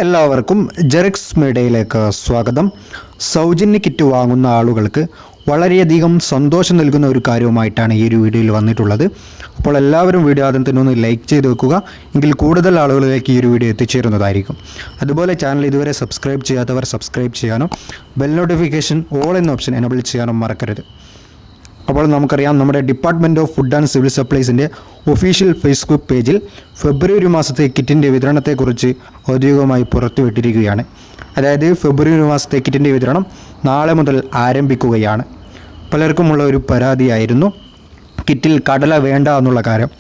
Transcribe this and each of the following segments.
എല്ലാവർക്കും ജെറിക്സ് മീഡിയയിലേക്ക് സ്വാഗതം. സൗജന്യ കിറ്റ് വാങ്ങുന്ന ആളുകൾക്ക് വളരെയധികം സന്തോഷം നൽകുന്ന ഒരു കാര്യവുമായിട്ടാണ് ഈ ഒരു വീഡിയോയിൽ വന്നിട്ടുള്ളത്. അപ്പോൾ എല്ലാവരും വീഡിയോ ആദ്യം തന്നെ ഒന്ന് ലൈക്ക് ചെയ്ത് വെക്കുക, എങ്കിൽ കൂടുതൽ ആളുകളിലേക്ക് ഈ ഒരു വീഡിയോ എത്തിച്ചേരുന്നതായിരിക്കും. അതുപോലെ ചാനൽ ഇതുവരെ സബ്സ്ക്രൈബ് ചെയ്യാത്തവർ സബ്സ്ക്രൈബ് ചെയ്യാനും ബെൽ നോട്ടിഫിക്കേഷൻ ഓൾ എന്ന ഓപ്ഷൻ എനേബിൾ ചെയ്യാനും മറക്കരുത്. അപ്പോൾ നമുക്കറിയാം, നമ്മുടെ department of food and civil സപ്ലൈസിൻ്റെ ഒഫീഷ്യൽ ഫേസ്ബുക്ക് പേജിൽ ഫെബ്രുവരി മാസത്തെ കിറ്റിൻ്റെ വിതരണത്തെക്കുറിച്ച് ഔദ്യോഗികമായി പുറത്തുവിട്ടിരിക്കുകയാണ്. അതായത് ഫെബ്രുവരി മാസത്തെ കിറ്റിൻ്റെ വിതരണം നാളെ മുതൽ ആരംഭിക്കുകയാണ്. പലർക്കുമുള്ള ഒരു പരാതിയായിരുന്നു കിറ്റിൽ കടല വേണ്ട എന്നുള്ള കാര്യം.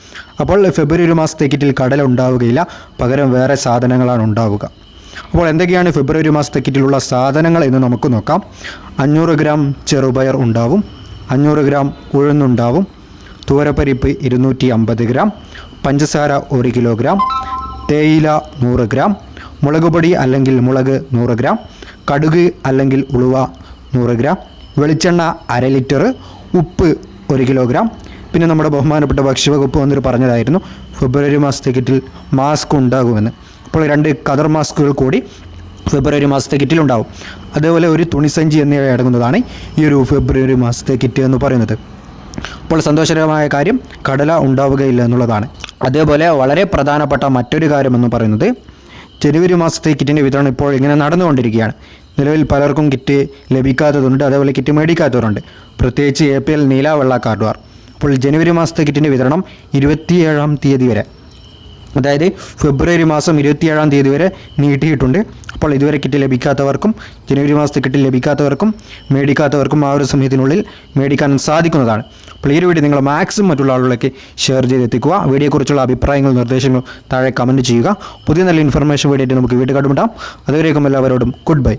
അപ്പോൾ ഫെബ്രുവരി മാസത്തെ കിറ്റിൽ കടല ഉണ്ടാവുകയില്ല, പകരം വേറെ സാധനങ്ങളാണ് ഉണ്ടാവുക. അപ്പോൾ എന്തൊക്കെയാണ് ഫെബ്രുവരി മാസത്തെ കിറ്റിലുള്ള സാധനങ്ങൾ എന്ന് നമുക്ക് നോക്കാം. 500 ഗ്രാം ചെറുപയർ ഉണ്ടാവും, 500 ഗ്രാം ഉഴുന്നുണ്ടാവും, തുവരപ്പരിപ്പ് 250 ഗ്രാം, പഞ്ചസാര 1 കിലോഗ്രാം, തേയില 100 ഗ്രാം, മുളക് പൊടി അല്ലെങ്കിൽ മുളക് 100 ഗ്രാം, കടുക് അല്ലെങ്കിൽ ഉലുവ 100 ഗ്രാം, വെളിച്ചെണ്ണ 1/2 ലിറ്റർ, ഉപ്പ് 1 കിലോഗ്രാം. പിന്നെ നമ്മുടെ ബഹുമാനപ്പെട്ട ഭക്ഷ്യവകുപ്പ് വന്നിട്ട് പറഞ്ഞതായിരുന്നു ഫെബ്രുവരി മാസത്തെ കിറ്റിൽ മാസ്ക് ഉണ്ടാകുമെന്ന്. അപ്പോൾ 2 കതർ മാസ്കുകൾ കൂടി ഫെബ്രുവരി മാസത്തെ കിറ്റിലുണ്ടാവും. അതേപോലെ ഒരു തുണിസഞ്ചി എന്നിവ അടങ്ങുന്നതാണ് ഈ ഒരു ഫെബ്രുവരി മാസത്തെ കിറ്റ് എന്ന് പറയുന്നത്. അപ്പോൾ സന്തോഷകരമായ കാര്യം, കടല ഉണ്ടാവുകയില്ല എന്നുള്ളതാണ്. അതേപോലെ വളരെ പ്രധാനപ്പെട്ട മറ്റൊരു കാര്യമെന്ന് പറയുന്നത്, ജനുവരി മാസത്തെ കിറ്റിൻ്റെ വിതരണം ഇപ്പോൾ ഇങ്ങനെ നടന്നുകൊണ്ടിരിക്കുകയാണ്. നിലവിൽ പലർക്കും കിറ്റ് ലഭിക്കാത്തതുണ്ട്, അതേപോലെ കിറ്റ് മേടിക്കാത്തവരുണ്ട്, പ്രത്യേകിച്ച് APL നീല വെള്ള കാർഡുകാർ. അപ്പോൾ ജനുവരി മാസത്തെ കിറ്റിൻ്റെ വിതരണം 27-ാം തീയതി വരെ, അതായത് ഫെബ്രുവരി മാസം 27-ാം തീയതി വരെ നീട്ടിയിട്ടുണ്ട്. അപ്പോൾ ഇതുവരെ കിറ്റ് ലഭിക്കാത്തവർക്കും ജനുവരി മാസത്തെ കിറ്റ് ലഭിക്കാത്തവർക്കും മേടിക്കാത്തവർക്കും ആ ഒരു സമയത്തിനുള്ളിൽ മേടിക്കാൻ സാധിക്കുന്നതാണ്. അപ്പോൾ ഈ ഒരു വീഡിയോ നിങ്ങൾ മാക്സിമം മറ്റുള്ള ആളുകളിലേക്ക് ഷെയർ ചെയ്തെത്തിക്കുക. വീഡിയോയെക്കുറിച്ചുള്ള അഭിപ്രായങ്ങളും നിർദ്ദേശങ്ങളും താഴെ കമൻറ്റ് ചെയ്യുക. പുതിയ നല്ല ഇൻഫർമേഷൻ വീഡിയോ നമുക്ക് വീണ്ടും കണ്ടുമുട്ടാം. അതുവരേക്കും എല്ലാവരോടും ഗുഡ് ബൈ.